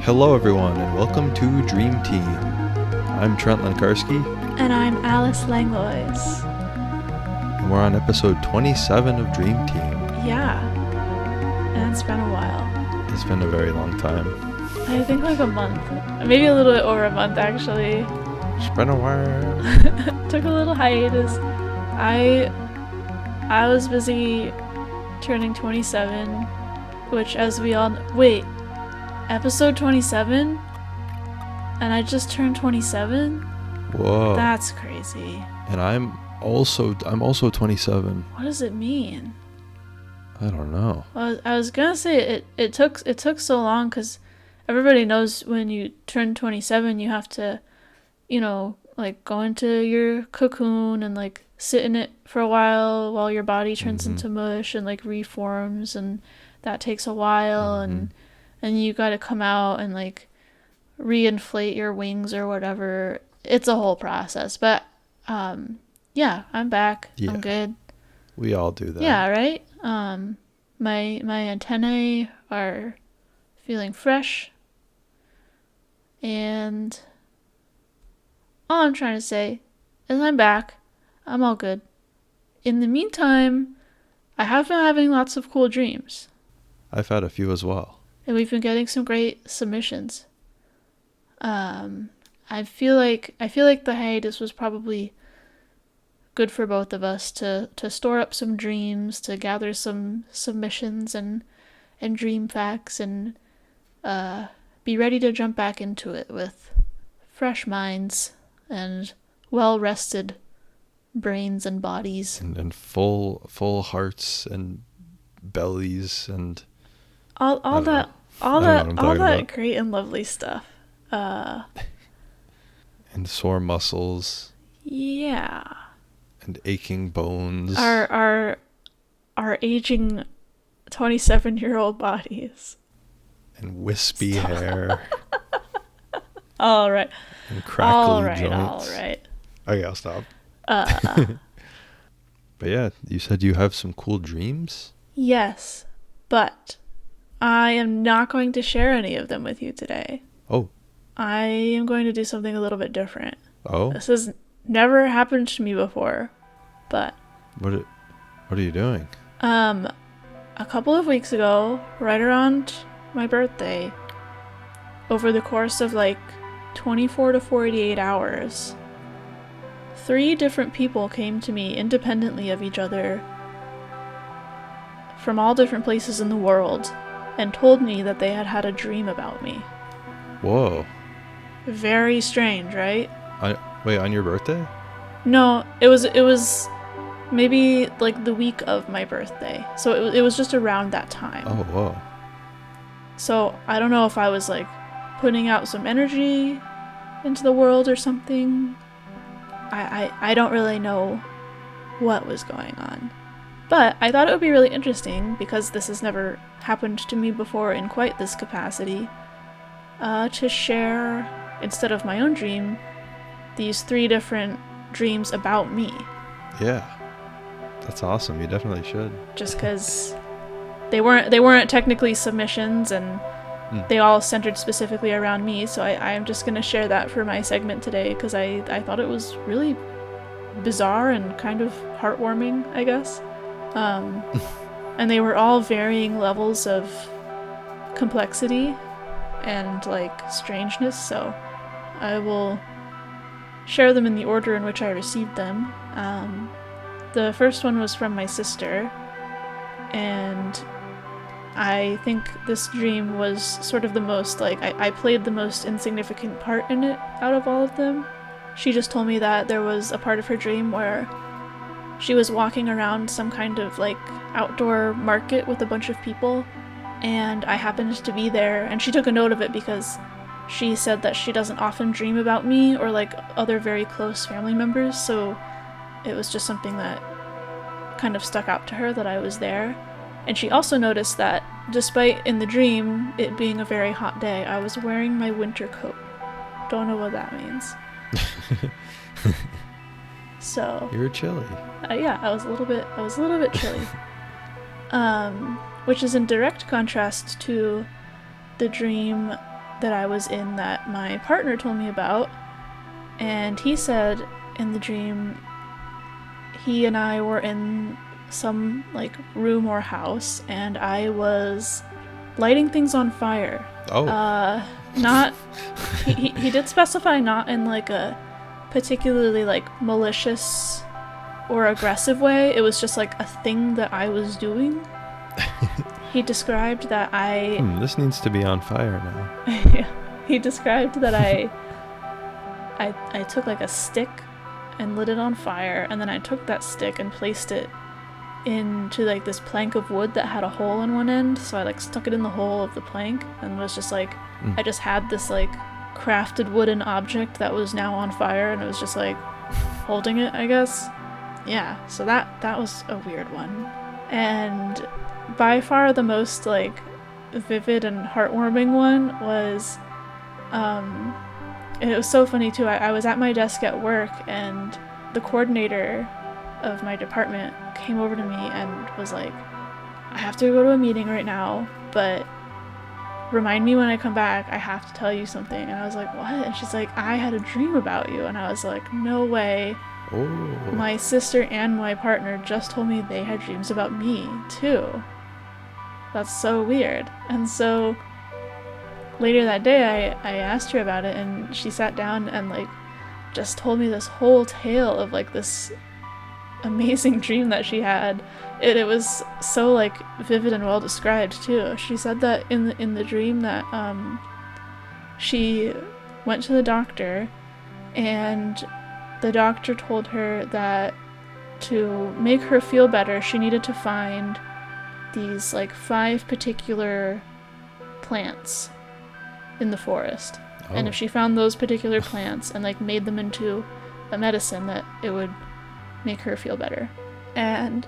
Hello everyone and welcome to Dream Team. I'm Trent Lenkarski. And I'm Alice Langlois. And we're on episode 27 of Dream Team. Yeah. And it's been a while. It's been a very long time. I think like a month. Maybe a little bit over a month actually. It's been a while. Took a little hiatus. I was busy turning 27, which as we all wait, episode 27? And I just turned 27? Whoa. That's crazy. And I'm also 27. What does it mean? I don't know. Well, I was gonna say it took so long because everybody knows when you turn 27 you have to, like go into your cocoon and like sit in it for a while your body turns into mush and like reforms, and that takes a while, and you got to come out and like reinflate your wings or whatever. It's a whole process, but yeah, I'm back. Yeah. I'm good. We all do that. Yeah, right? My antennae are feeling fresh, and all I'm trying to say is I'm back. I'm all good. In the meantime, I have been having lots of cool dreams. I've had a few as well. And we've been getting some great submissions. I feel like the hiatus was probably good for both of us to store up some dreams, to gather some submissions and dream facts, and be ready to jump back into it with fresh minds and well-rested brains and bodies. And full hearts and bellies and all that great and lovely stuff. And sore muscles. Yeah. And aching bones. Our aging 27-year-old bodies. And wispy hair. All right. And crackly joints. All right. Okay, I'll stop. But yeah, you said you have some cool dreams? Yes, but I am not going to share any of them with you today. Oh. I am going to do something a little bit different. Oh? This has never happened to me before, but... What are you doing? A couple of weeks ago, right around my birthday, over the course of like 24 to 48 hours, 3 different people came to me independently of each other from all different places in the world and told me that they had had a dream about me. Whoa. Very strange, right? Wait, on your birthday? No, it was maybe like the week of my birthday. So it was just around that time. Oh, whoa. So I don't know if I was like putting out some energy into the world or something. I don't really know what was going on. But I thought it would be really interesting, because this has never happened to me before in quite this capacity, to share, instead of my own dream, these 3 different dreams about me. Yeah. That's awesome. You definitely should. Just because they weren't technically submissions, and they all centered specifically around me, so I'm just going to share that for my segment today, because I thought it was really bizarre and kind of heartwarming, I guess. And they were all varying levels of complexity and like strangeness, so I will share them in the order in which I received them. The first one was from my sister, and I think this dream was sort of the most, like, I played the most insignificant part in it out of all of them. She just told me that there was a part of her dream where she was walking around some kind of, like, outdoor market with a bunch of people, and I happened to be there, and she took a note of it because she said that she doesn't often dream about me or, like, other very close family members, so it was just something that kind of stuck out to her that I was there. And she also noticed that, despite in the dream it being a very hot day, I was wearing my winter coat. Don't know what that means. So you were chilly. Yeah, I was a little bit chilly. Which is in direct contrast to the dream that I was in that my partner told me about. And he said in the dream he and I were in some like room or house, and I was lighting things on fire. Not he did specify not in like a particularly like malicious or aggressive way. It was just like a thing that I was doing. He described that this needs to be on fire now. Yeah. He described that I took like a stick and lit it on fire, and then I took that stick and placed it into like this plank of wood that had a hole in one end, so I like stuck it in the hole of the plank and was just like I just had this like crafted wooden object that was now on fire, and it was just like holding it, I guess. Yeah, so that was a weird one. And by far the most like vivid and heartwarming one was it was so funny too. I was at my desk at work, and the coordinator of my department came over to me and was like, I have to go to a meeting right now, but remind me when I come back, I have to tell you something. And I was like, what? And she's like, I had a dream about you. And I was like, no way. Oh. My sister and my partner just told me they had dreams about me too. That's so weird. And so later that day I asked her about it, and she sat down and like just told me this whole tale of like this amazing dream that she had. It was so like vivid and well described too. She said that in the dream that she went to the doctor, and the doctor told her that to make her feel better she needed to find these like 5 particular plants in the forest. Oh. And if she found those particular plants and like made them into a medicine, that it would make her feel better. And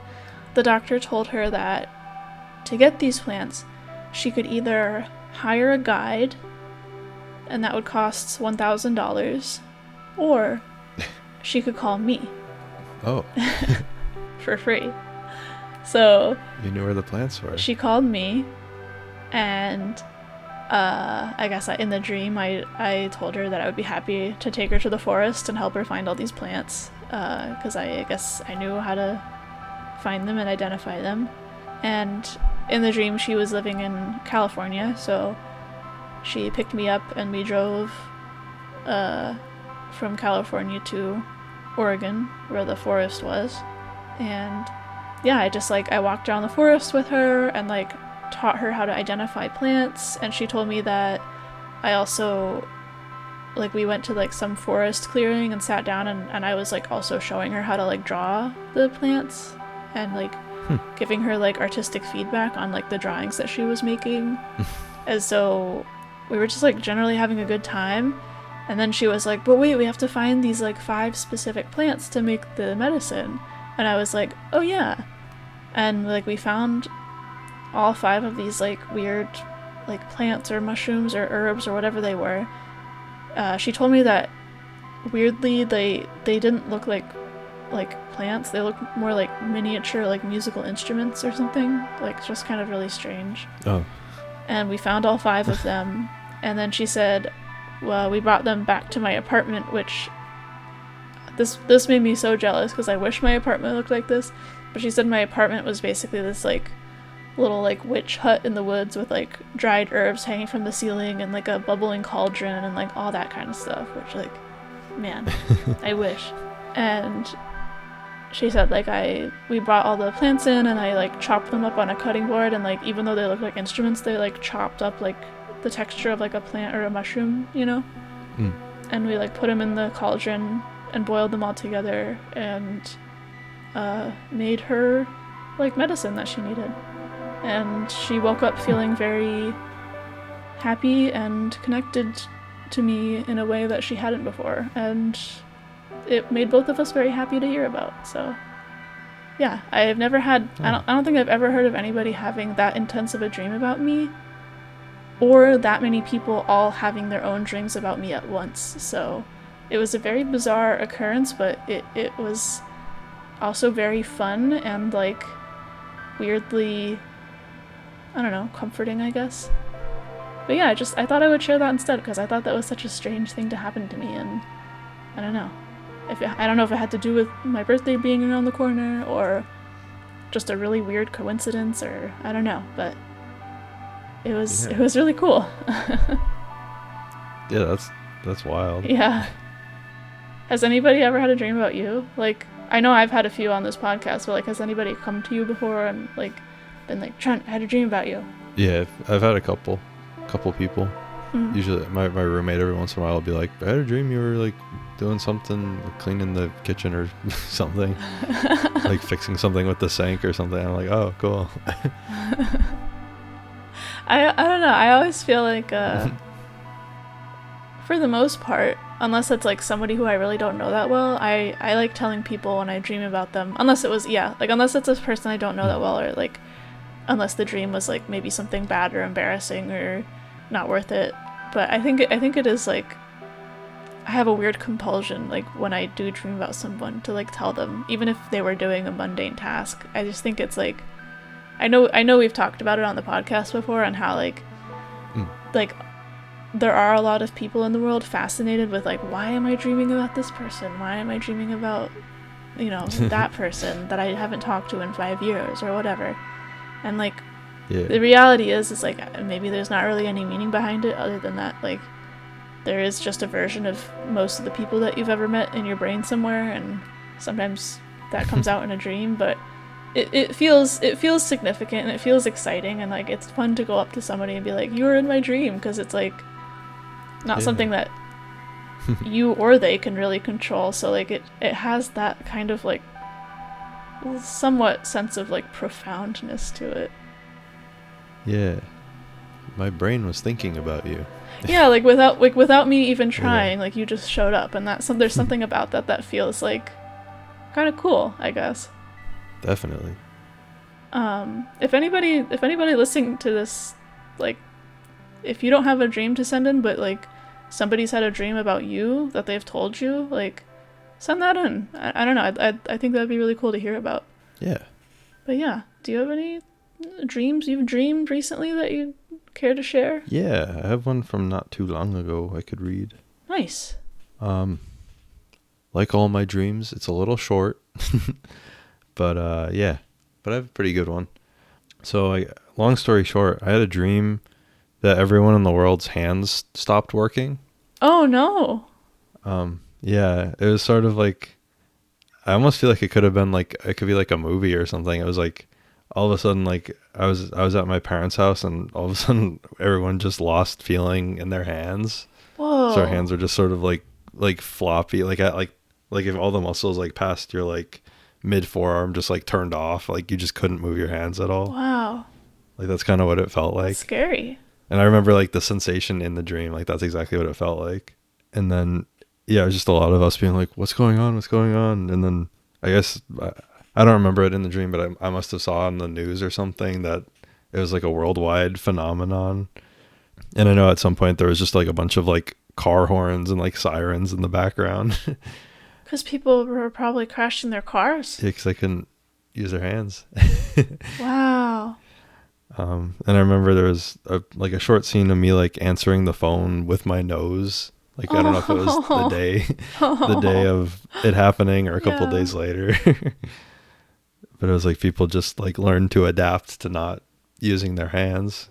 the doctor told her that to get these plants, she could either hire a guide, and that would cost $1,000, or she could call me. Oh. For free. So you knew where the plants were. She called me, and I guess in the dream I told her that I would be happy to take her to the forest and help her find all these plants, because I guess I knew how to find them and identify them. And in the dream she was living in California, so she picked me up and we drove from California to Oregon, where the forest was. And yeah, I walked around the forest with her and like taught her how to identify plants. And she told me that I also, like, we went to like some forest clearing and sat down, and I was like also showing her how to like draw the plants and like giving her like artistic feedback on like the drawings that she was making. And so we were just like generally having a good time. And then she was like, but wait, we have to find these like 5 specific plants to make the medicine. And I was like, oh yeah. And like we found all 5 of these like weird like plants or mushrooms or herbs or whatever they were. She told me that weirdly they didn't look like plants. They looked more like miniature like musical instruments or something. Like just kind of really strange. Oh. And we found all 5 of them. And then she said, well, we brought them back to my apartment, which this made me so jealous because I wish my apartment looked like this. But she said my apartment was basically this like little like witch hut in the woods with like dried herbs hanging from the ceiling and like a bubbling cauldron and like all that kind of stuff, which like, man, I wish. And she said like we brought all the plants in and I like chopped them up on a cutting board, and like even though they look like instruments, they like chopped up like the texture of like a plant or a mushroom, you know? And we like put them in the cauldron and boiled them all together and made her like medicine that she needed. And she woke up feeling very happy and connected to me in a way that she hadn't before, and it made both of us very happy to hear about. So yeah, I've never had I don't think I've ever heard of anybody having that intense of a dream about me, or that many people all having their own dreams about me at once. So it was a very bizarre occurrence, but it was also very fun and like weirdly, I don't know, comforting, I guess. But yeah, I thought I would share that instead because I thought that was such a strange thing to happen to me, and I don't know. I don't know if it had to do with my birthday being around the corner or just a really weird coincidence, or I don't know, but it was really cool. Yeah, that's wild. Yeah. Has anybody ever had a dream about you? Like, I know I've had a few on this podcast, but like, has anybody come to you before and like been like, Trent, I had a dream about you? Yeah, I've had a couple people. Usually my roommate every once in a while will be like, I had a dream you were like doing something, like cleaning the kitchen or something, like fixing something with the sink or something. I'm like, oh, cool. I don't know. I always feel like, for the most part, unless it's like somebody who I really don't know that well, I like telling people when I dream about them. Unless unless it's a person I don't know that well, or like, unless the dream was like maybe something bad or embarrassing or not worth it. But I think it is like, I have a weird compulsion, like when I do dream about someone, to like tell them, even if they were doing a mundane task. I just think it's like, I know we've talked about it on the podcast before, and how like there are a lot of people in the world fascinated with like, why am I dreaming about this person? Why am I dreaming about, that person that I haven't talked to in 5 years or whatever? And like, the reality is like, maybe there's not really any meaning behind it other than that, like, there is just a version of most of the people that you've ever met in your brain somewhere, and sometimes that comes out in a dream, but it feels significant, and it feels exciting, and like, it's fun to go up to somebody and be like, you were in my dream, because it's like not something that you or they can really control, so like it has that kind of like somewhat sense of like profoundness to it. Yeah, my brain was thinking about you. Yeah, like without me even trying, like you just showed up, and there's something about that feels like kind of cool, I guess. Definitely. If anybody listening to this, like, if you don't have a dream to send in, but like somebody's had a dream about you that they've told you, like, send that in. I don't know. I think that'd be really cool to hear about. Yeah. But yeah, do you have any dreams you've dreamed recently that you care to share? Yeah, I have one from not too long ago I could read. Nice. Like all my dreams, it's a little short. But yeah, but I have a pretty good one. So long story short, I had a dream that everyone in the world's hands stopped working. Oh no. Yeah, it was sort of like, I almost feel like it could be like a movie or something. It was like, all of a sudden, like I was at my parents' house, and all of a sudden everyone just lost feeling in their hands. Whoa. So our hands are just sort of like floppy, like if all the muscles like past your like mid forearm just like turned off, like you just couldn't move your hands at all. Wow. Like that's kind of what it felt like. That's scary. And I remember like the sensation in the dream, like that's exactly what it felt like. And then yeah, it was just a lot of us being like, what's going on? And then I guess I don't remember it in the dream, but I must have saw on the news or something that it was like a worldwide phenomenon. And I know at some point there was just like a bunch of like car horns and like sirens in the background. Because people were probably crashing their cars. Yeah, because they couldn't use their hands. Wow. And I remember there was a short scene of me like answering the phone with my nose. Like, I don't know if it was the day of it happening or a couple days later. But it was like people just like learned to adapt to not using their hands.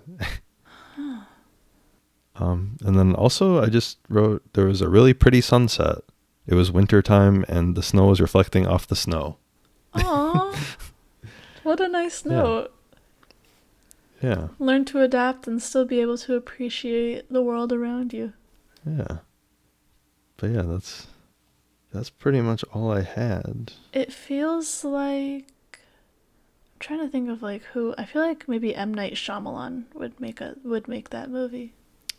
And then also I just wrote, there was a really pretty sunset. It was wintertime and the snow was reflecting off the snow. Aww. What a nice note. Yeah. Learn to adapt and still be able to appreciate the world around you. Yeah. But yeah, that's pretty much all I had. It feels like, I'm trying to think of like who. I feel like maybe M. Night Shyamalan would make that movie.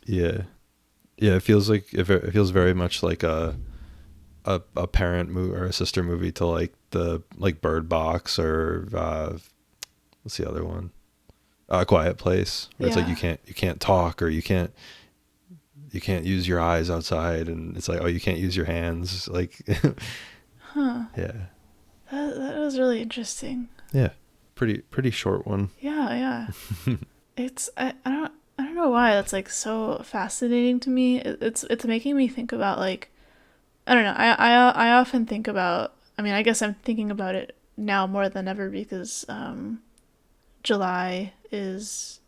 Yeah. Yeah, it feels very much like a parent movie or a sister movie to like the like Bird Box or what's the other one? Quiet Place. Where it's like you can't talk or you can't use your eyes outside, and it's like, oh, you can't use your hands, like. Huh. Yeah. That was really interesting. Yeah. Pretty short one. Yeah. It's I don't know know why that's like so fascinating to me. It's making me think about like, I don't know. I often think about. I mean, I guess I'm thinking about it now more than ever because July is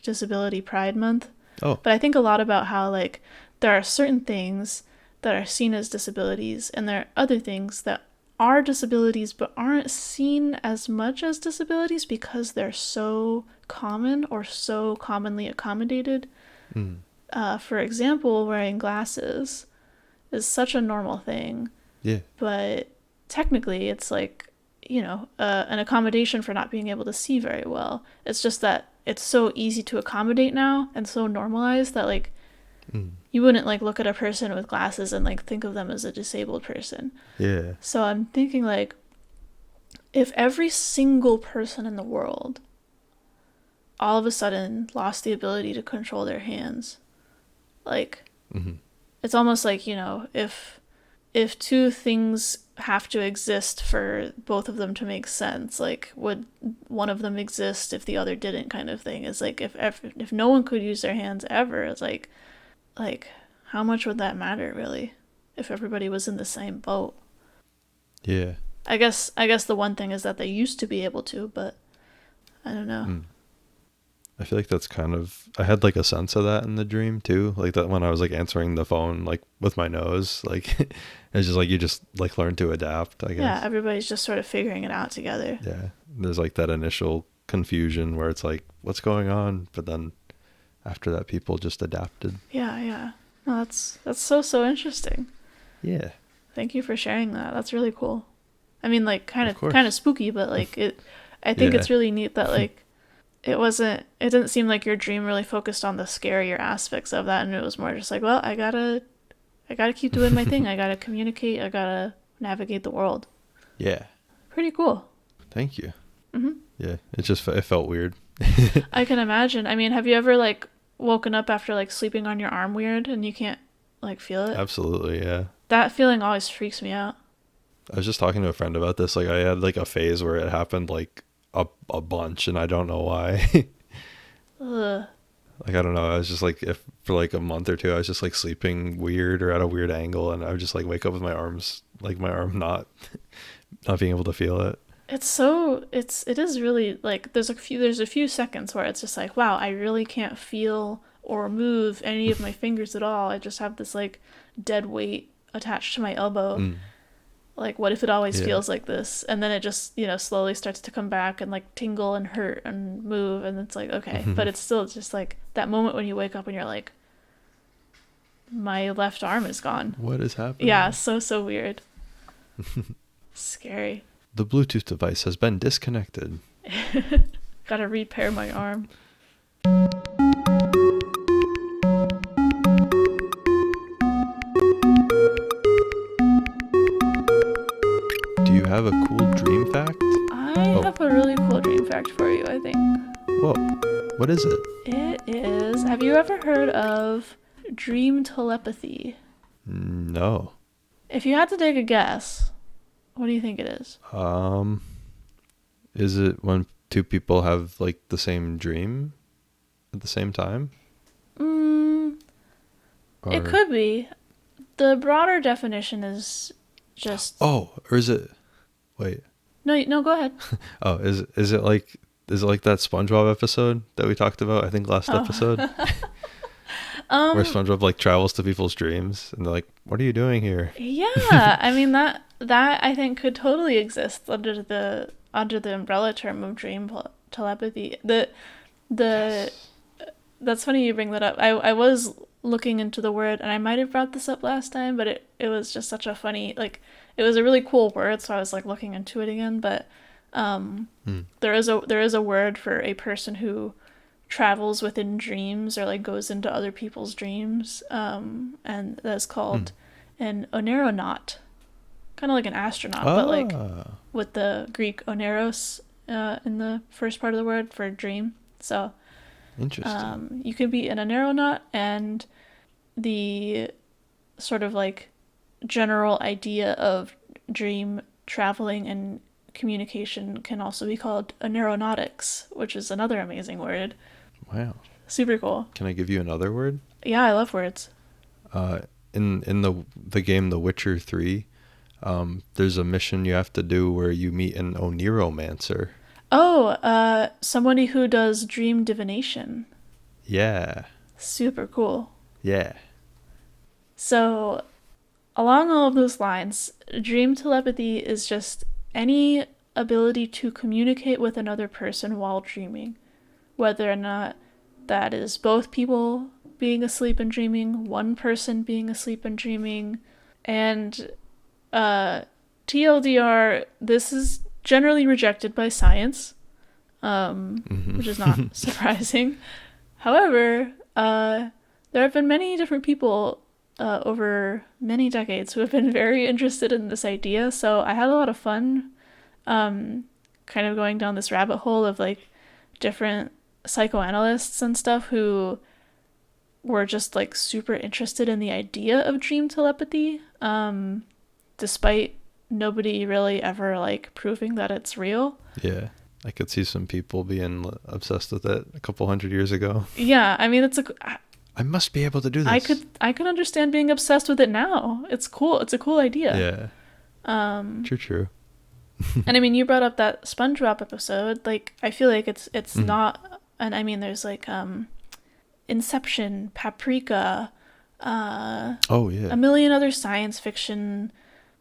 Disability Pride Month. Oh. But I think a lot about how like there are certain things that are seen as disabilities, and there are other things that are disabilities but aren't seen as much as disabilities because they're so common or so commonly accommodated. For example, wearing glasses is such a normal thing. Yeah. But technically it's like, an accommodation for not being able to see very well. It's just that it's so easy to accommodate now and so normalized that like you wouldn't like look at a person with glasses and like think of them as a disabled person. Yeah. So I'm thinking like if every single person in the world all of a sudden lost the ability to control their hands, like it's almost like, if two things have to exist for both of them to make sense, like would one of them exist if the other didn't, kind of thing. Is like if no one could use their hands ever, it's like how much would that matter really if everybody was in the same boat? Yeah. I guess the one thing is that they used to be able to, but I don't know. I feel like that's kind of, I had like a sense of that in the dream too. Like that when I was like answering the phone, like with my nose, like it's just like, you just like learn to adapt, I guess. Yeah, everybody's just sort of figuring it out together. Yeah. There's like that initial confusion where it's like, what's going on? But then after that, people just adapted. Yeah. No, that's so interesting. Yeah. Thank you for sharing that. That's really cool. I mean, like kind of spooky, but like I think it's really neat that like it didn't seem like your dream really focused on the scarier aspects of that, and it was more just like, well, I gotta keep doing my thing. I gotta communicate. I gotta navigate the world. Yeah. Pretty cool. Thank you. Yeah. It felt weird. I can imagine. I mean, have you ever like woken up after like sleeping on your arm weird and you can't like feel it? Absolutely. Yeah. That feeling always freaks me out. I was just talking to a friend about this. Like I had like a phase where it happened like a bunch, and I don't know why. Ugh. Like I don't know, I was just like, if for like a month or two I was just like sleeping weird or at a weird angle, and I would just like wake up with my arms, like my arm not being able to feel it. It is really like there's a few seconds where it's just like, wow, I really can't feel or move any of my fingers at all. I just have this like dead weight attached to my elbow. Like, what if it always feels like this? And then it just, slowly starts to come back and like tingle and hurt and move, and it's like, okay. But it's still just like that moment when you wake up and you're like, my left arm is gone. What is happening? Yeah, so weird. Scary. The Bluetooth device has been disconnected. Gotta repair my arm. Do you have a cool dream fact? I have a really cool dream fact for you, I think. Whoa. What is it? It is... Have you ever heard of dream telepathy? No. If you had to take a guess, what do you think it is? Is it when two people have like the same dream at the same time? It could be. The broader definition is just... Oh, or is it... Wait. No, go ahead. Oh, is it like that SpongeBob episode that we talked about, I think last episode? Where SpongeBob like travels to people's dreams and they're like, what are you doing here? Yeah, I mean that I think could totally exist under the umbrella term of dream telepathy. Yes. That's funny you bring that up. I was looking into the word, and I might have brought this up last time, but it was just such a funny, like, it was a really cool word, so I was like looking into it again. But there is a word for a person who travels within dreams or like goes into other people's dreams, and that's called an oneronaut, kind of like an astronaut, but like with the Greek oneros in the first part of the word for dream. So interesting. You could be an oneronaut, and the sort of like general idea of dream traveling and communication can also be called aeronautics, which is another amazing word. Wow. Super cool. Can I give you another word? Yeah, I love words. In the game The Witcher 3, there's a mission you have to do where you meet an Oniromancer. Oh, somebody who does dream divination. Yeah. Super cool. Yeah. So, along all of those lines, dream telepathy is just any ability to communicate with another person while dreaming, whether or not that is both people being asleep and dreaming, one person being asleep and dreaming, and TLDR, this is generally rejected by science, which is not surprising. However, there have been many different people over many decades who have been very interested in this idea, so I had a lot of fun kind of going down this rabbit hole of like different psychoanalysts and stuff who were just like super interested in the idea of dream telepathy, despite nobody really ever like proving that it's real. Yeah. I could see some people being obsessed with it a couple hundred years ago. Yeah, I mean, I must be able to do this. I could understand being obsessed with it now. It's cool. It's a cool idea. Yeah. True. And I mean, you brought up that SpongeBob episode. Like, I feel like it's not. And I mean, there's like Inception, Paprika, oh yeah, a million other science fiction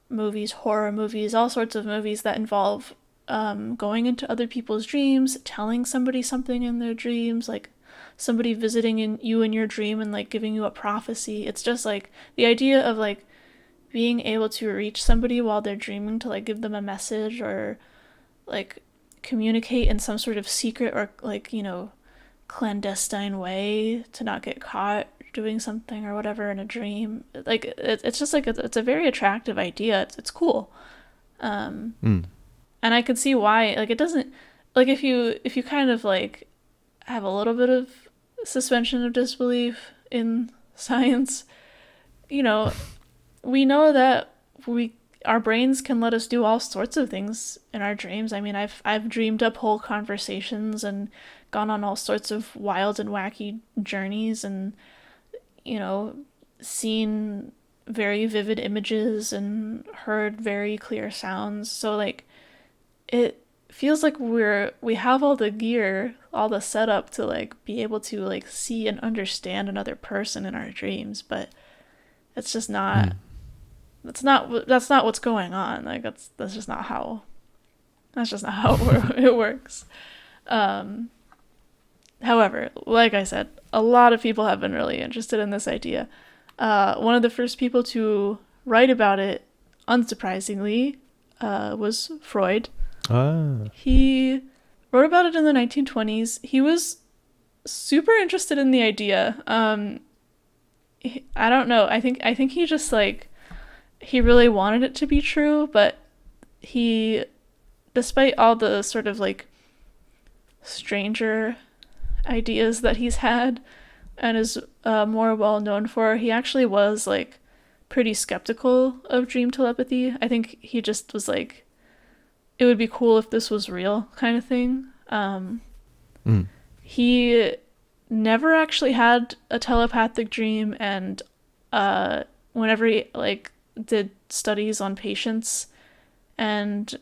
movies, horror movies, all sorts of movies that involve going into other people's dreams, telling somebody something in their dreams, like somebody visiting you in your dream and like giving you a prophecy. It's just like the idea of like being able to reach somebody while they're dreaming to like give them a message or like communicate in some sort of secret or like, you know, clandestine way to not get caught doing something or whatever in a dream. Like it's just like it's a very attractive idea. It's cool. And I could see why, like, it doesn't, like, if you kind of like have a little bit of suspension of disbelief in science, you know, we know that our brains can let us do all sorts of things in our dreams. I mean, I've dreamed up whole conversations and gone on all sorts of wild and wacky journeys and, you know, seen very vivid images and heard very clear sounds. So like it feels like we have all the gear, all the setup to like be able to like see and understand another person in our dreams, but it's just not that's not what's going on. Like that's just not how it works. However, like I said, a lot of people have been really interested in this idea. One of the first people to write about it, unsurprisingly, was Freud. He wrote about it in the 1920s. He was super interested in the idea. I don't know. I think he just like he really wanted it to be true, but he, despite all the sort of like stranger ideas that he's had and is more well known for, he actually was like pretty skeptical of dream telepathy. I think he just was like, it would be cool if this was real kind of thing. He never actually had a telepathic dream, and whenever he like did studies on patients and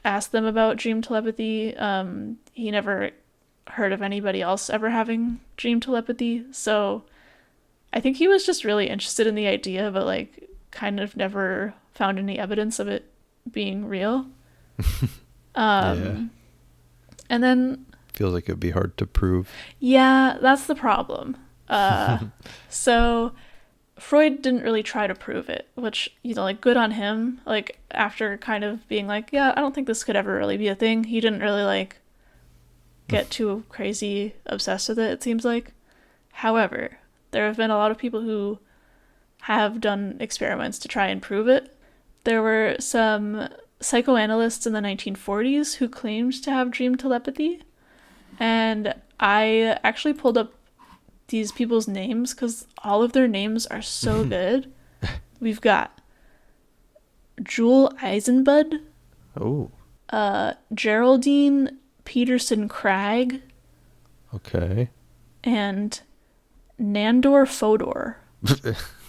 asked them about dream telepathy, he never heard of anybody else ever having dream telepathy. So I think he was just really interested in the idea, but like kind of never found any evidence of it being real. Yeah. And then feels like it'd be hard to prove. Yeah, that's the problem. So Freud didn't really try to prove it, which, you know, like good on him. Like after kind of being like, yeah, I don't think this could ever really be a thing, he didn't really like get too crazy obsessed with it, it seems like. However, there have been a lot of people who have done experiments to try and prove it. There were some psychoanalysts in the 1940s who claimed to have dream telepathy, and I actually pulled up these people's names because all of their names are so good. We've got Jewel Eisenbud, Geraldine Peterson Cragg, okay, and Nandor Fodor.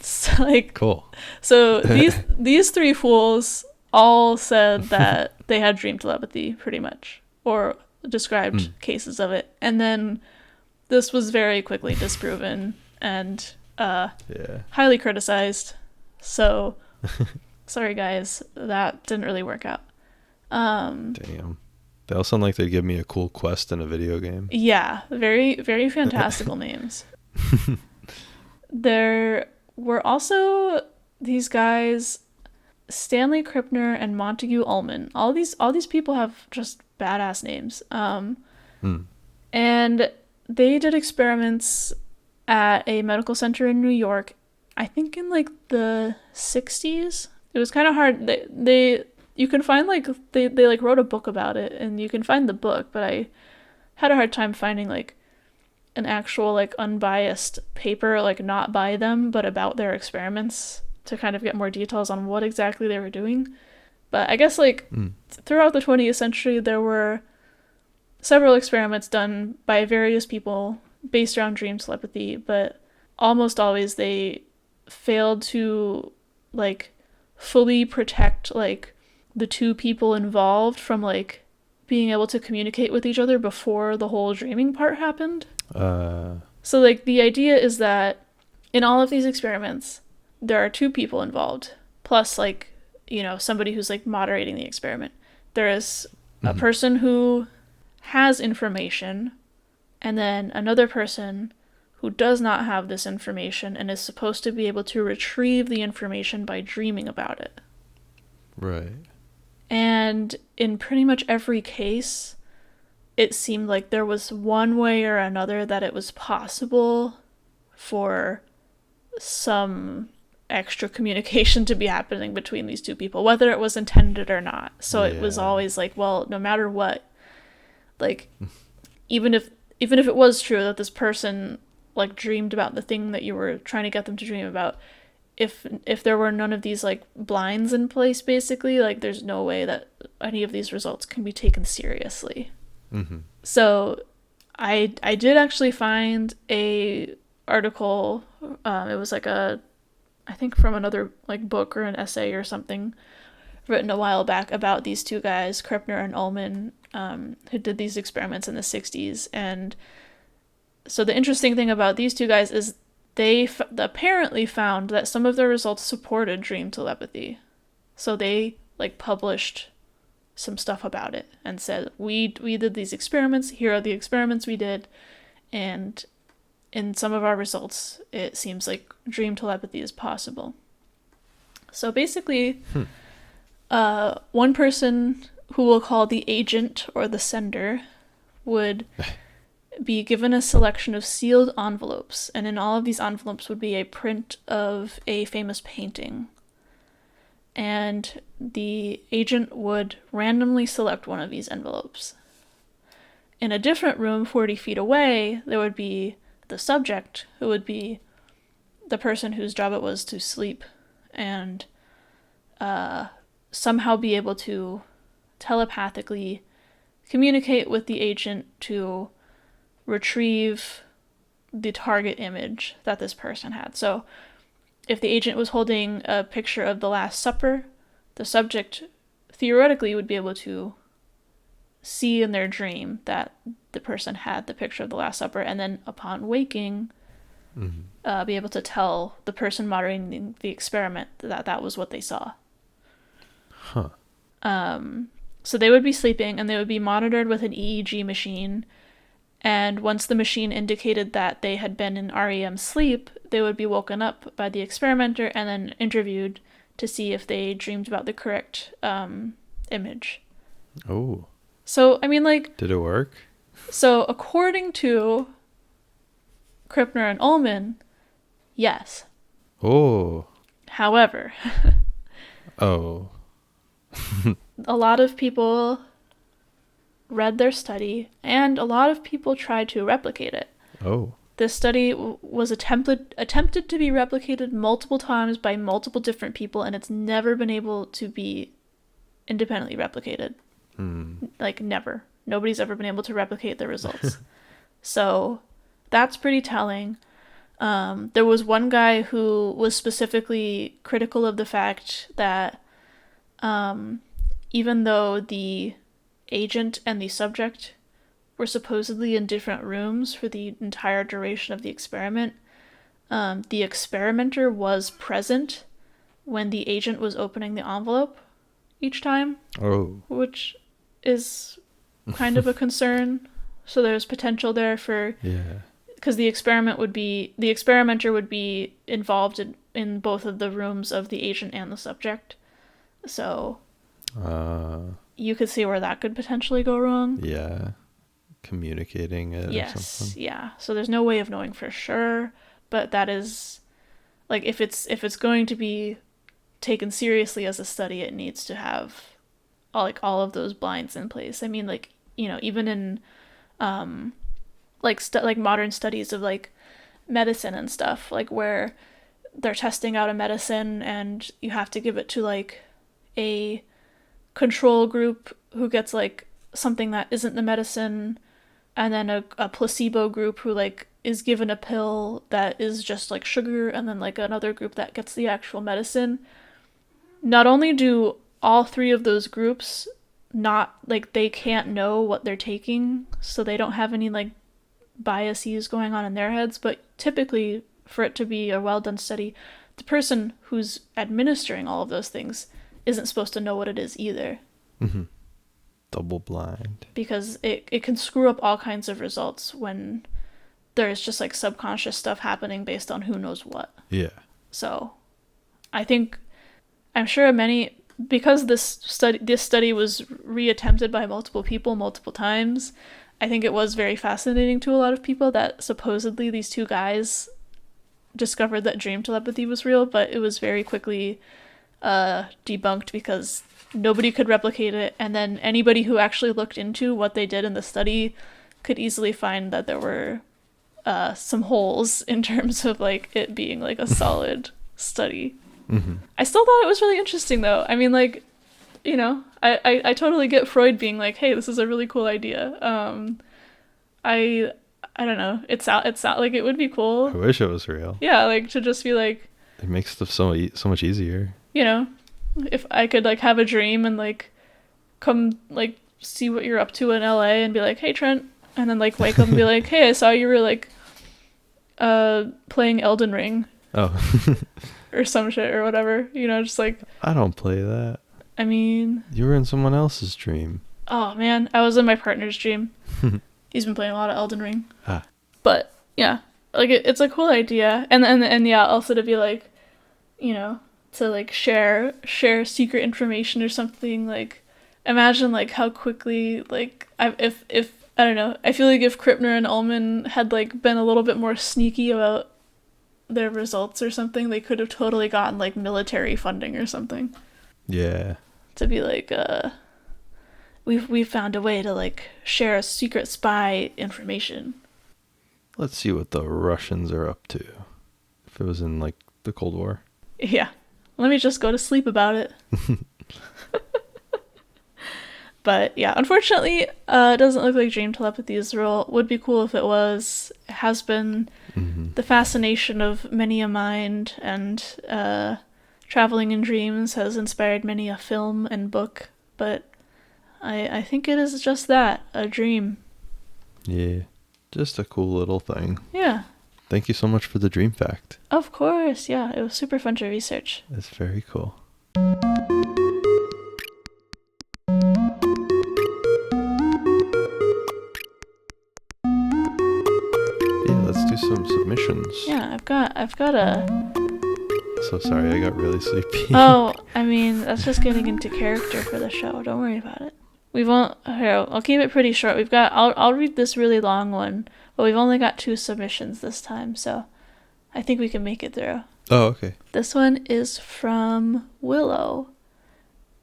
So, like, cool. So these three fools all said that they had dream telepathy, pretty much, or described cases of it, and then this was very quickly disproven and highly criticized. So sorry guys, that didn't really work out. Damn. They all sound like they'd give me a cool quest in a video game. Yeah, very, very fantastical names. There were also these guys, Stanley Krippner and Montague Ullman. All these people have just badass names. And they did experiments at a medical center in New York, I think in like the 60s. It was kind of hard. They you can find like they like wrote a book about it, and you can find the book, but I had a hard time finding like an actual like unbiased paper, like not by them but about their experiments, to kind of get more details on what exactly they were doing. But I guess like throughout the 20th century there were several experiments done by various people based around dream telepathy, but almost always they failed to like fully protect like the two people involved from like being able to communicate with each other before the whole dreaming part happened. So like the idea is that in all of these experiments there are two people involved, plus like, you know, somebody who's like moderating the experiment. There is a person who has information, and then another person who does not have this information and is supposed to be able to retrieve the information by dreaming about it. Right. And in pretty much every case, it seemed like there was one way or another that it was possible for some extra communication to be happening between these two people, whether it was intended or not. So it was always like, well, no matter what, like even if it was true that this person like dreamed about the thing that you were trying to get them to dream about, if there were none of these like blinds in place, basically, like there's no way that any of these results can be taken seriously. So I did actually find a article, it was like I think from another like book or an essay or something written a while back about these two guys, Krippner and Ullman, who did these experiments in the 60s. And so the interesting thing about these two guys is they apparently found that some of their results supported dream telepathy. So they like published some stuff about it and said, we did these experiments, here are the experiments we did, and in some of our results it seems like dream telepathy is possible. So basically one person who we'll call the agent or the sender would be given a selection of sealed envelopes, and in all of these envelopes would be a print of a famous painting. And the agent would randomly select one of these envelopes. In a different room 40 feet away, there would be the subject, who would be the person whose job it was to sleep and somehow be able to telepathically communicate with the agent to retrieve the target image that this person had. So if the agent was holding a picture of the Last Supper, the subject theoretically would be able to see in their dream that the person had the picture of the Last Supper, and then upon waking be able to tell the person moderating the experiment that that was what they saw. So they would be sleeping and they would be monitored with an EEG machine, and once the machine indicated that they had been in REM sleep, they would be woken up by the experimenter and then interviewed to see if they dreamed about the correct image. Oh. So, I mean, like... Did it work? So, according to Krippner and Ullman, yes. Oh. However... Oh. A lot of people read their study, and a lot of people tried to replicate it. Oh. This study was attempted to be replicated multiple times by multiple different people, and it's never been able to be independently replicated. Like, never. Nobody's ever been able to replicate the results. So that's pretty telling. There was one guy who was specifically critical of the fact that even though the agent and the subject were supposedly in different rooms for the entire duration of the experiment, the experimenter was present when the agent was opening the envelope each time. Oh. Which is kind of a concern. So there's potential there for... Yeah. Because the experimenter would be involved in both of the rooms of the agent and the subject. So you could see where that could potentially go wrong. Yeah. Communicating it or something. Yeah. So there's no way of knowing for sure, but that is, like, if it's going to be taken seriously as a study, it needs to have all of those blinds in place. I mean, like, you know, even in like modern studies of like medicine and stuff, like where they're testing out a medicine and you have to give it to like a control group who gets like something that isn't the medicine, and then a placebo group who like is given a pill that is just like sugar, and then like another group that gets the actual medicine. Not only do all three of those groups not, like, they can't know what they're taking, so they don't have any like biases going on in their heads, but typically for it to be a well done study, the person who's administering all of those things isn't supposed to know what it is either. Mm-hmm. Double blind. Because it can screw up all kinds of results when there's just like subconscious stuff happening based on who knows what. Yeah. So I'm sure because this study was reattempted by multiple people multiple times, I think it was very fascinating to a lot of people that supposedly these two guys discovered that dream telepathy was real, but it was very quickly debunked because nobody could replicate it, and then anybody who actually looked into what they did in the study could easily find that there were some holes in terms of like it being like a solid study. Mm-hmm. I still thought it was really interesting though. I mean, like, you know, I totally get Freud being like, hey, this is a really cool idea. I don't know. It's out like it would be cool. I wish it was real. Yeah, like to just be like, it makes stuff so much easier. You know, if I could like have a dream and like come like see what you're up to in LA and be like, hey Trent, and then like wake up and be like, hey, I saw you were like playing Elden Ring. Oh. Or some shit or whatever, you know, just like, I don't play that. I mean, you were in someone else's dream. Oh man, I was in my partner's dream. He's been playing a lot of Elden Ring. But yeah, like it's a cool idea, and yeah, also to be like, you know, to like share secret information or something. Like, imagine like how quickly like if I don't know, I feel like if Krippner and Ullman had like been a little bit more sneaky about their results or something, they could have totally gotten like military funding or something. Yeah. To be like, we've found a way to like share secret spy information. Let's see what the Russians are up to. If it was in like the Cold War. Yeah. Let me just go to sleep about it. But yeah, unfortunately, it doesn't look like dream telepathy is real. Would be cool if it was. It has been the fascination of many a mind, and traveling in dreams has inspired many a film and book. But I think it is just that, a dream. Yeah, just a cool little thing. Yeah. Thank you so much for the dream fact. Of course, yeah. It was super fun to research. It's very cool. Some submissions. Yeah, I've got a... So sorry, I got really sleepy. Oh, I mean, that's just getting into character for the show. Don't worry about it. I'll keep it pretty short. I'll read this really long one, but we've only got 2 submissions this time, so I think we can make it through. Oh, okay. This one is from Willow,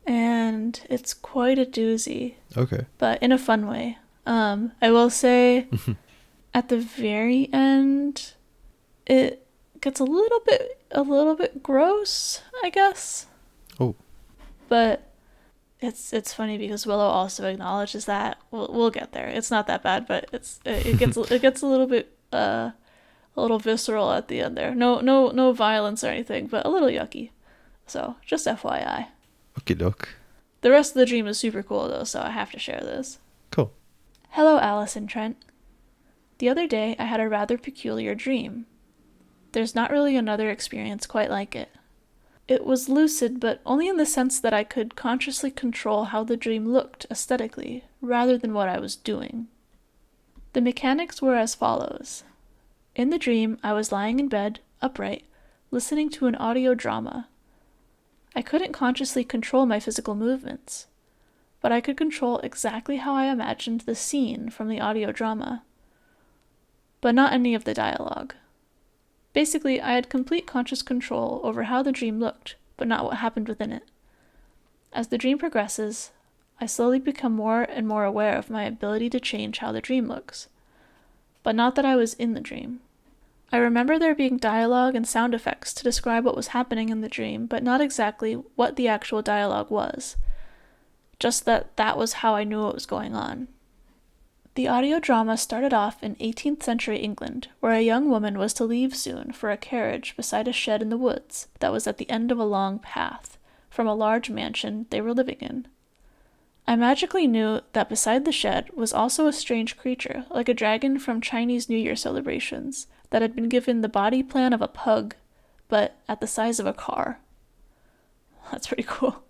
and it's quite a doozy. Okay. But in a fun way. I will say... At the very end, it gets a little bit gross, I guess. Oh. But it's funny because Willow also acknowledges that. We'll get there. It's not that bad, but it gets a little bit a little visceral at the end there. No violence or anything, but a little yucky. So, just FYI. Okie doke. The rest of the dream is super cool though, so I have to share this. Cool. Hello, Alice and Trent. The other day, I had a rather peculiar dream. There's not really another experience quite like it. It was lucid, but only in the sense that I could consciously control how the dream looked aesthetically, rather than what I was doing. The mechanics were as follows. In the dream, I was lying in bed, upright, listening to an audio drama. I couldn't consciously control my physical movements, but I could control exactly how I imagined the scene from the audio drama, but not any of the dialogue. Basically, I had complete conscious control over how the dream looked, but not what happened within it. As the dream progresses, I slowly become more and more aware of my ability to change how the dream looks, but not that I was in the dream. I remember there being dialogue and sound effects to describe what was happening in the dream, but not exactly what the actual dialogue was, just that that was how I knew what was going on. The audio drama started off in 18th century England, where a young woman was to leave soon for a carriage beside a shed in the woods that was at the end of a long path from a large mansion they were living in. I magically knew that beside the shed was also a strange creature, like a dragon from Chinese New Year celebrations, that had been given the body plan of a pug, but at the size of a car. That's pretty cool.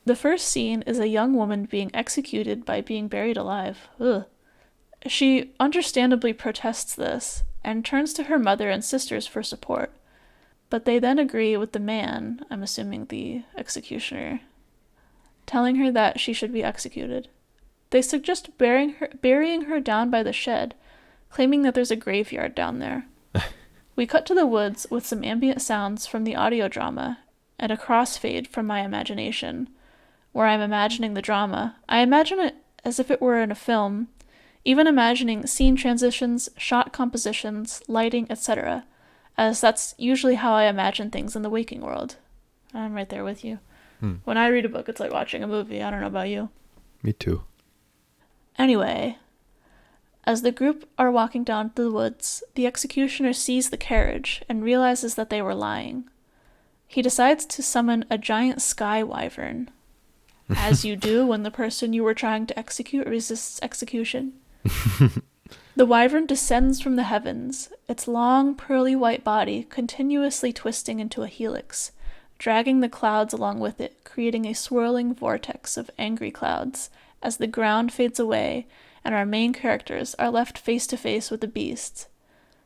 The first scene is a young woman being executed by being buried alive. Ugh. She understandably protests this and turns to her mother and sisters for support, but they then agree with the man, I'm assuming the executioner, telling her that she should be executed. They suggest burying her down by the shed, claiming that there's a graveyard down there. We cut to the woods with some ambient sounds from the audio drama and a crossfade from my imagination, where I'm imagining the drama. I imagine it as if it were in a film, even imagining scene transitions, shot compositions, lighting, etc., as that's usually how I imagine things in the waking world. I'm right there with you. When I read a book, it's like watching a movie. I don't know about you. Me too. Anyway, as the group are walking down the woods, the executioner sees the carriage and realizes that they were lying. He decides to summon a giant sky wyvern, as you do when the person you were trying to execute resists execution. The wyvern descends from the heavens, its long, pearly white body continuously twisting into a helix, dragging the clouds along with it, creating a swirling vortex of angry clouds as the ground fades away and our main characters are left face to face with the beast,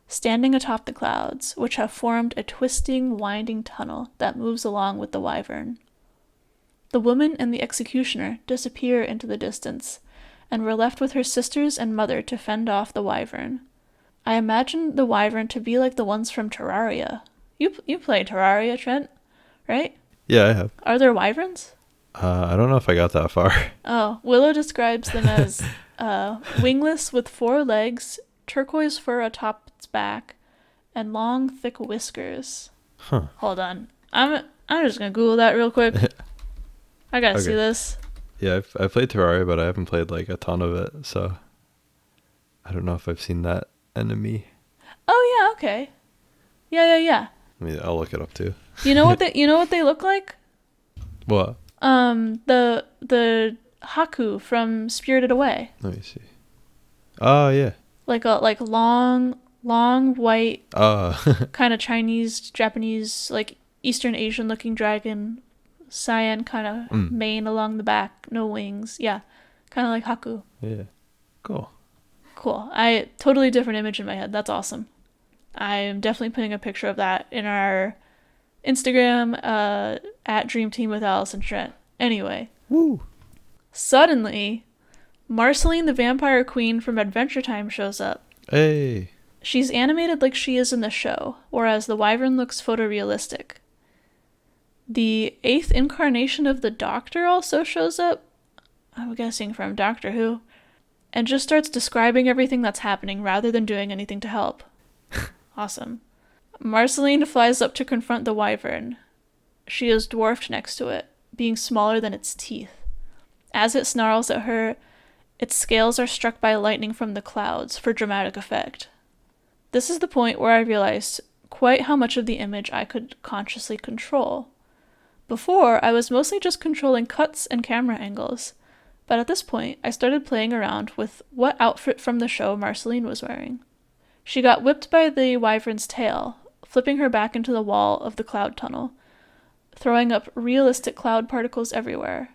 standing atop the clouds, which have formed a twisting, winding tunnel that moves along with the wyvern. The woman and the executioner disappear into the distance, and we're left with her sisters and mother to fend off the wyvern. I imagine the wyvern to be like the ones from Terraria. You play Terraria, Trent, right? Yeah, I have. Are there wyverns? I don't know if I got that far. Oh, Willow describes them as wingless with 4 legs, turquoise fur atop its back, and long, thick whiskers. Huh. Hold on. I'm just gonna Google that real quick. I gotta see this. Yeah, I've played Terraria, but I haven't played like a ton of it, so I don't know if I've seen that enemy. Oh yeah, okay. Yeah. I mean, I'll look it up too. You know what they look like? What? The Haku from Spirited Away. Let me see. Oh yeah. Like long white kind of Chinese, Japanese, like Eastern Asian looking dragon, cyan kind of mane along the back, no wings. Yeah, kind of like Haku. Yeah. Cool. I totally different image in my head. That's awesome. I'm definitely putting a picture of that in our Instagram at Dream Team with Alice and Trent. Anyway. Woo. Suddenly, Marceline the Vampire Queen from Adventure Time shows up. Hey. She's animated like she is in the show, whereas the wyvern looks photorealistic. The 8th incarnation of the Doctor also shows up, I'm guessing from Doctor Who, and just starts describing everything that's happening rather than doing anything to help. Awesome. Marceline flies up to confront the wyvern. She is dwarfed next to it, being smaller than its teeth. As it snarls at her, its scales are struck by lightning from the clouds for dramatic effect. This is the point where I realized quite how much of the image I could consciously control. Before, I was mostly just controlling cuts and camera angles, but at this point, I started playing around with what outfit from the show Marceline was wearing. She got whipped by the wyvern's tail, flipping her back into the wall of the cloud tunnel, throwing up realistic cloud particles everywhere.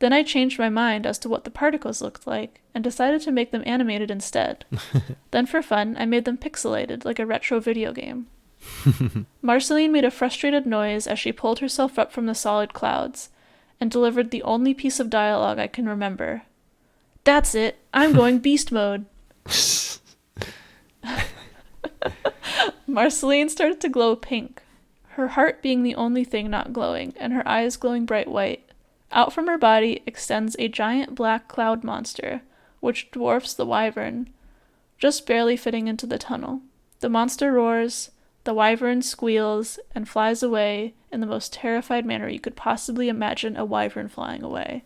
Then I changed my mind as to what the particles looked like, and decided to make them animated instead. Then for fun, I made them pixelated, like a retro video game. Marceline made a frustrated noise as she pulled herself up from the solid clouds, and delivered the only piece of dialogue I can remember. "That's it! I'm going beast mode!" Marceline started to glow pink, her heart being the only thing not glowing, and her eyes glowing bright white. Out from her body extends a giant black cloud monster, which dwarfs the wyvern, just barely fitting into the tunnel. The monster roars, the wyvern squeals, and flies away in the most terrified manner you could possibly imagine a wyvern flying away.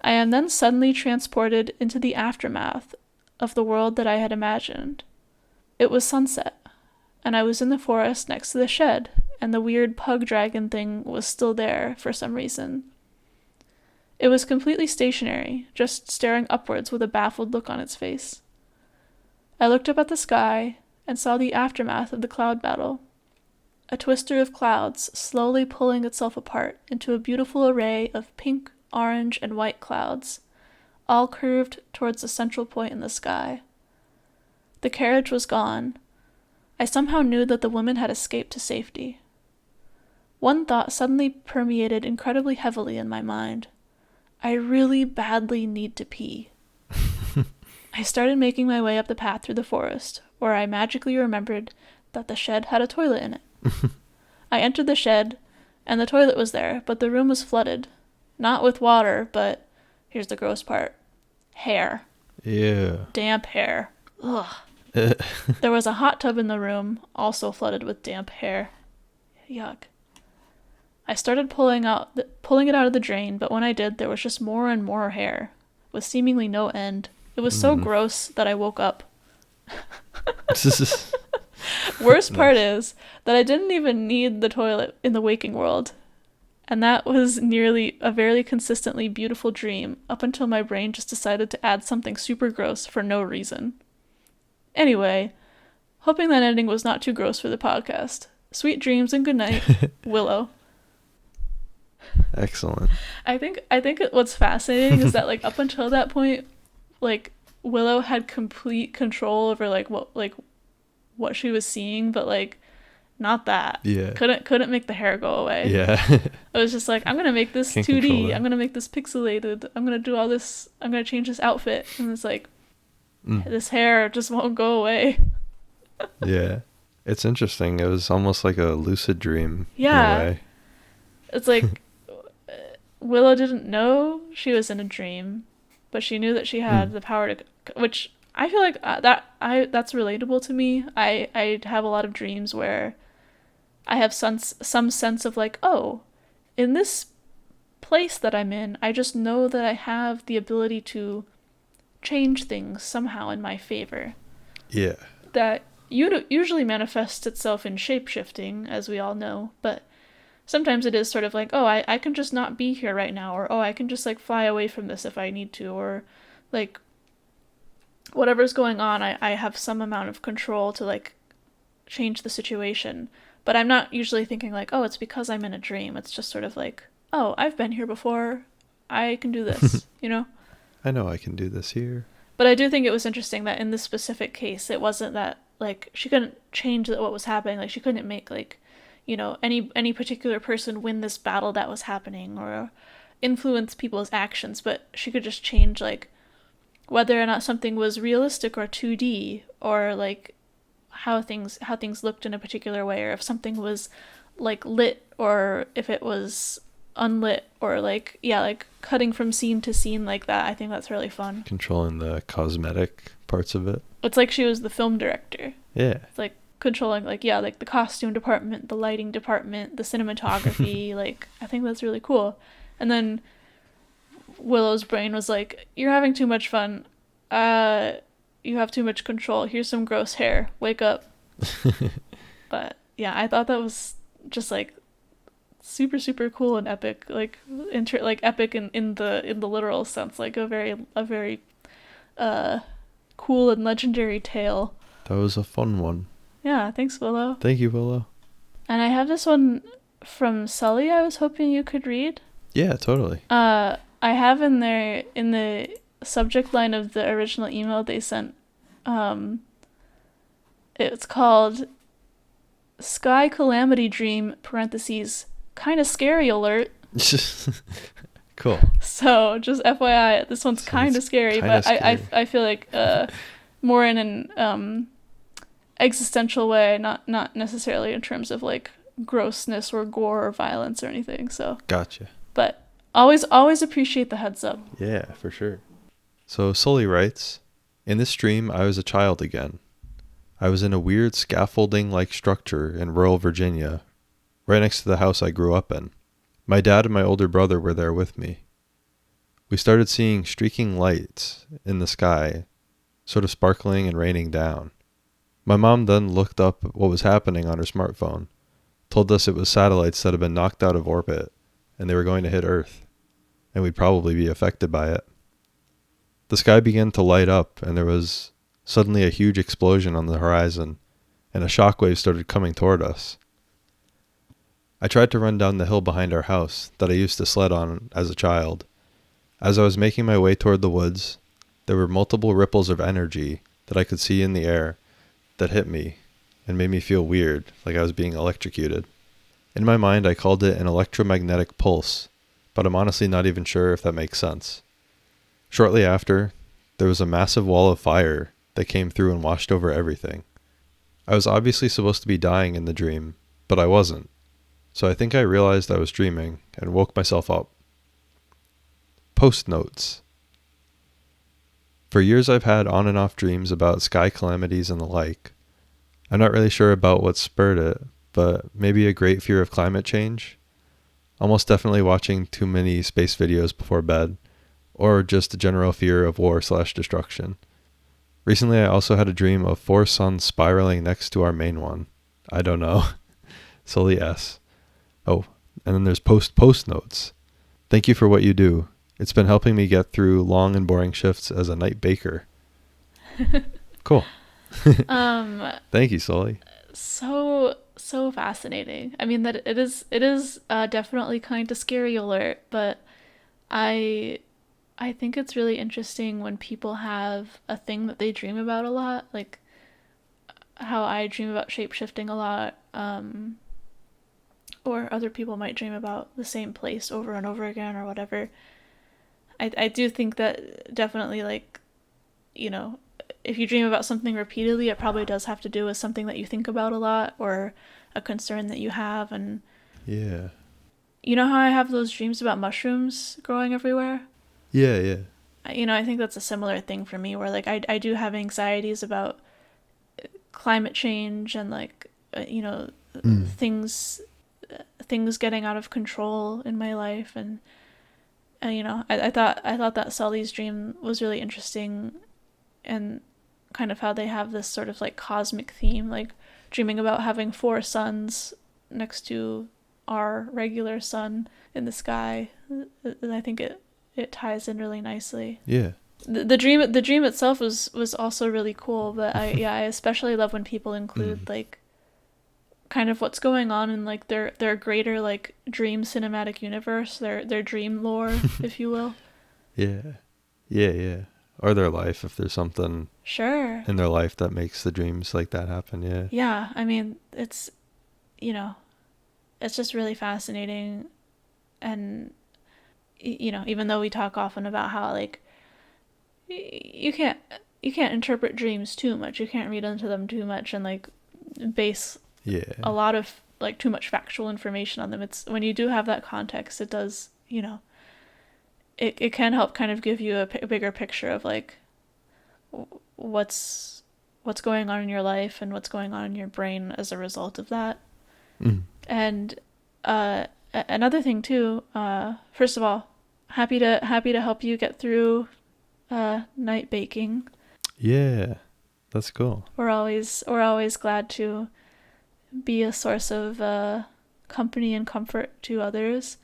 I am then suddenly transported into the aftermath of the world that I had imagined. It was sunset, and I was in the forest next to the shed, and the weird pug dragon thing was still there for some reason. It was completely stationary, just staring upwards with a baffled look on its face. I looked up at the sky and saw the aftermath of the cloud battle. A twister of clouds slowly pulling itself apart into a beautiful array of pink, orange, and white clouds, all curved towards the central point in the sky. The carriage was gone. I somehow knew that the woman had escaped to safety. One thought suddenly permeated incredibly heavily in my mind. I really badly need to pee. I started making my way up the path through the forest, where I magically remembered that the shed had a toilet in it. I entered the shed, and the toilet was there, but the room was flooded. Not with water, but, here's the gross part, hair. Yeah. Damp hair. Ugh. There was a hot tub in the room, also flooded with damp hair. Yuck. I started pulling it out of the drain, but when I did, there was just more and more hair, with seemingly no end. It was so gross that I woke up. Worst part is that I didn't even need the toilet in the waking world. And that was nearly a very consistently beautiful dream up until my brain just decided to add something super gross for no reason. Anyway, hoping that ending was not too gross for the podcast. Sweet dreams and good night, Willow. Excellent. I think what's fascinating is that like up until that point, like Willow had complete control over what she was seeing, but like not that. Yeah. Couldn't make the hair go away. Yeah. I was just like, I'm gonna make this 2D. I'm gonna make this pixelated. I'm gonna do all this. I'm gonna change this outfit, and it's like this hair just won't go away. Yeah. It's interesting. It was almost like a lucid dream. Yeah. In a way. It's like Willow didn't know she was in a dream, but she knew that she had the power to, which I feel like that's relatable to me. I have a lot of dreams where I have some sense of like, oh, in this place that I'm in, I just know that I have the ability to change things somehow in my favor. Yeah. That usually manifests itself in shape-shifting, as we all know, but sometimes it is sort of like, oh, I can just not be here right now, or oh, I can just like fly away from this if I need to, or like whatever's going on, I have some amount of control to like change the situation. But I'm not usually thinking like, oh, it's because I'm in a dream. It's just sort of like, oh, I've been here before. I can do this, you know? I know I can do this here. But I do think it was interesting that in this specific case, it wasn't that like she couldn't change what was happening. Like she couldn't make like, you know, any particular person win this battle that was happening or influence people's actions, but she could just change like whether or not something was realistic or 2D, or like how things looked in a particular way, or if something was like lit or if it was unlit, or like cutting from scene to scene like that. I think that's really fun. Controlling the cosmetic parts of it. It's like she was the film director. Yeah. It's like controlling like the costume department, the lighting department, the cinematography. Like I think that's really cool. And then Willow's brain was like, you're having too much fun. you have too much control. Here's some gross hair. Wake up. But yeah, I thought that was just like super super cool and epic, like epic in the literal sense, like a very cool and legendary tale. That was a fun one. Yeah, thanks, Willow. Thank you, Willow. And I have this one from Sully I was hoping you could read. Yeah, totally. I have in the subject line of the original email they sent, it's called Sky Calamity Dream, parentheses, kind of scary alert. Cool. So just FYI, this one's kind of scary, but scary. I feel like more in an existential way, not necessarily in terms of like grossness or gore or violence or anything. So gotcha. But always appreciate the heads up. Yeah, for sure. So Sully writes, in this dream, I was a child again. I was in a weird scaffolding-like structure in rural Virginia, right next to the house I grew up in. My dad and my older brother were there with me. We started seeing streaking lights in the sky, sort of sparkling and raining down. My mom then looked up what was happening on her smartphone, told us it was satellites that had been knocked out of orbit, and they were going to hit Earth, and we'd probably be affected by it. The sky began to light up, and there was suddenly a huge explosion on the horizon, and a shockwave started coming toward us. I tried to run down the hill behind our house that I used to sled on as a child. As I was making my way toward the woods, there were multiple ripples of energy that I could see in the air that hit me and made me feel weird, like I was being electrocuted. In my mind, I called it an electromagnetic pulse, but I'm honestly not even sure if that makes sense. Shortly after, there was a massive wall of fire that came through and washed over everything. I was obviously supposed to be dying in the dream, but I wasn't. So I think I realized I was dreaming and woke myself up. Post notes. For years I've had on and off dreams about sky calamities and the like. I'm not really sure about what spurred it, but maybe a great fear of climate change. Almost definitely watching too many space videos before bed, or just a general fear of war/destruction. Recently I also had a dream of 4 suns spiraling next to our main one. I don't know. Sully S. Oh, and then there's post notes. Thank you for what you do. It's been helping me get through long and boring shifts as a night baker. Cool. Thank you, Sully. So fascinating. I mean, that it is definitely kind of scary alert, but I think it's really interesting when people have a thing that they dream about a lot, like how I dream about shape-shifting a lot, or other people might dream about the same place over and over again or whatever. I do think that definitely, like, you know, if you dream about something repeatedly, it probably does have to do with something that you think about a lot or a concern that you have. And yeah, you know how I have those dreams about mushrooms growing everywhere? Yeah. You know, I think that's a similar thing for me, where like I do have anxieties about climate change and like you know, things getting out of control in my life. And you know, I thought that Sully's dream was really interesting, and kind of how they have this sort of like cosmic theme, like dreaming about having 4 suns next to our regular sun in the sky. And I think it ties in really nicely. Yeah. The dream itself was also really cool, but I especially love when people include like kind of what's going on in like their greater like dream cinematic universe, their dream lore, if you will. Yeah. Or their life, if there's something in their life that makes the dreams like that happen. Yeah, I mean, it's, you know, it's just really fascinating. And you know, even though we talk often about how like you can't interpret dreams too much, you can't read into them too much and like base a lot of like too much factual information on them. It's when you do have that context, it does, you know, it can help kind of give you a bigger picture of like what's going on in your life and what's going on in your brain as a result of that. And another thing too, first of all, happy to help you get through night baking. Yeah, that's cool. We're always glad to be a source of company and comfort to others.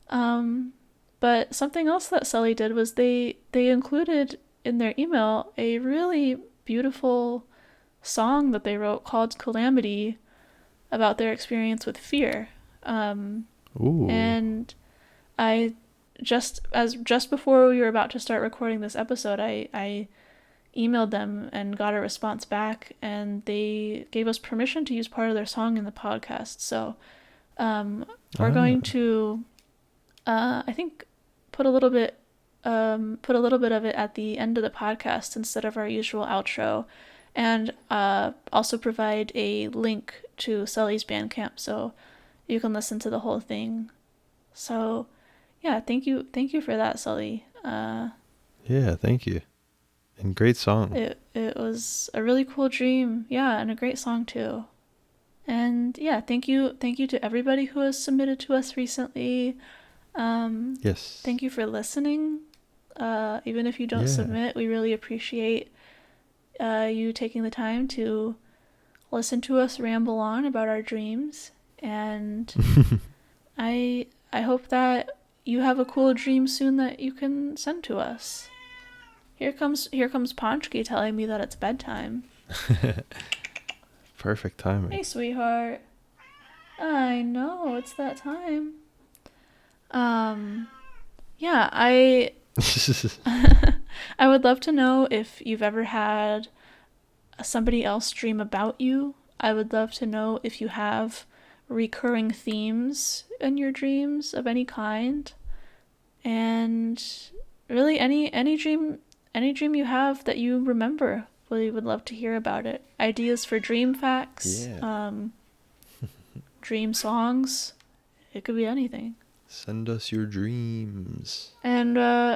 But something else that Sully did was they included in their email a really beautiful song that they wrote called Calamity about their experience with fear. Ooh. And I just before we were about to start recording this episode, I emailed them and got a response back, and they gave us permission to use part of their song in the podcast. So we're going to I think put a little bit of it at the end of the podcast instead of our usual outro, and also provide a link to Sully's Bandcamp so you can listen to the whole thing. So yeah, thank you for that, Sully. Yeah, thank you. And great song. It was a really cool dream, yeah, and a great song too. And yeah, thank you to everybody who has submitted to us recently. Yes. Thank you for listening. Even if you don't submit, we really appreciate you taking the time to listen to us ramble on about our dreams. And I hope that you have a cool dream soon that you can send to us. Here comes Ponchki telling me that it's bedtime. Perfect timing. Hey, sweetheart. I know, it's that time. Yeah, I would love to know if you've ever had somebody else dream about you. I would love to know if you have recurring themes in your dreams of any kind. And really any dream you have that you remember, we would love to hear about it. Ideas for dream facts, dream songs. It could be anything. Send us your dreams. And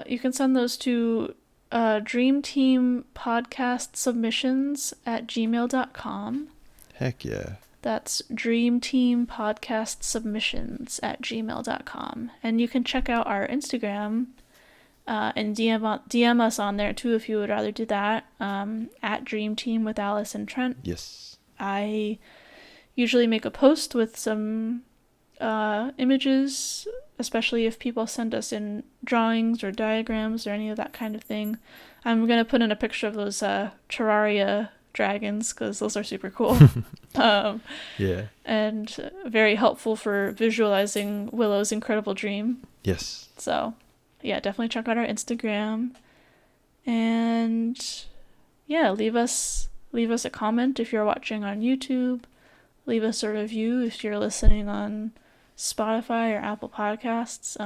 you can send those to dreamteampodcastsubmissions@gmail.com. Heck yeah. That's dreamteampodcastsubmissions@gmail.com. And you can check out our Instagram and DM us on there too if you would rather do that, at Dreamteam with Alice and Trent. Yes. I usually make a post with some images, especially if people send us in drawings or diagrams or any of that kind of thing. I'm going to put in a picture of those Terraria dragons because those are super cool. Yeah. And very helpful for visualizing Willow's incredible dream. Yes. So yeah, definitely check out our Instagram. And yeah, leave us a comment if you're watching on YouTube. Leave us a review if you're listening on Spotify or Apple Podcasts.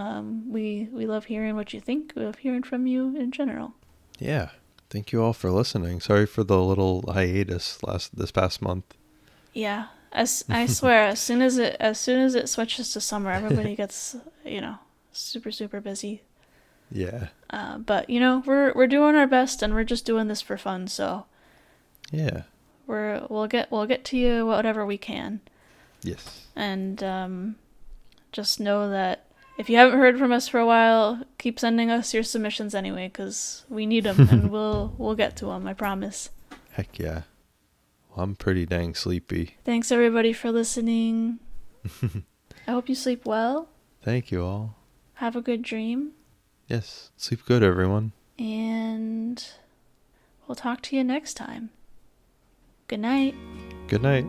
We love hearing what you think. We love hearing from you in general. Yeah. Thank you all for listening. Sorry for the little hiatus this past month. Yeah. I swear, as soon as it switches to summer, everybody gets, super, super busy. Yeah. But we're doing our best, and we're just doing this for fun. So yeah, we'll get to you whatever we can. Yes. And just know that if you haven't heard from us for a while, keep sending us your submissions anyway, because we need them, and we'll get to them. I promise. Heck yeah. Well, I'm pretty dang sleepy. Thanks everybody for listening. I hope you sleep well. Thank you all. Have a good dream. Yes. Sleep good, everyone. And we'll talk to you next time. Good night. Good night.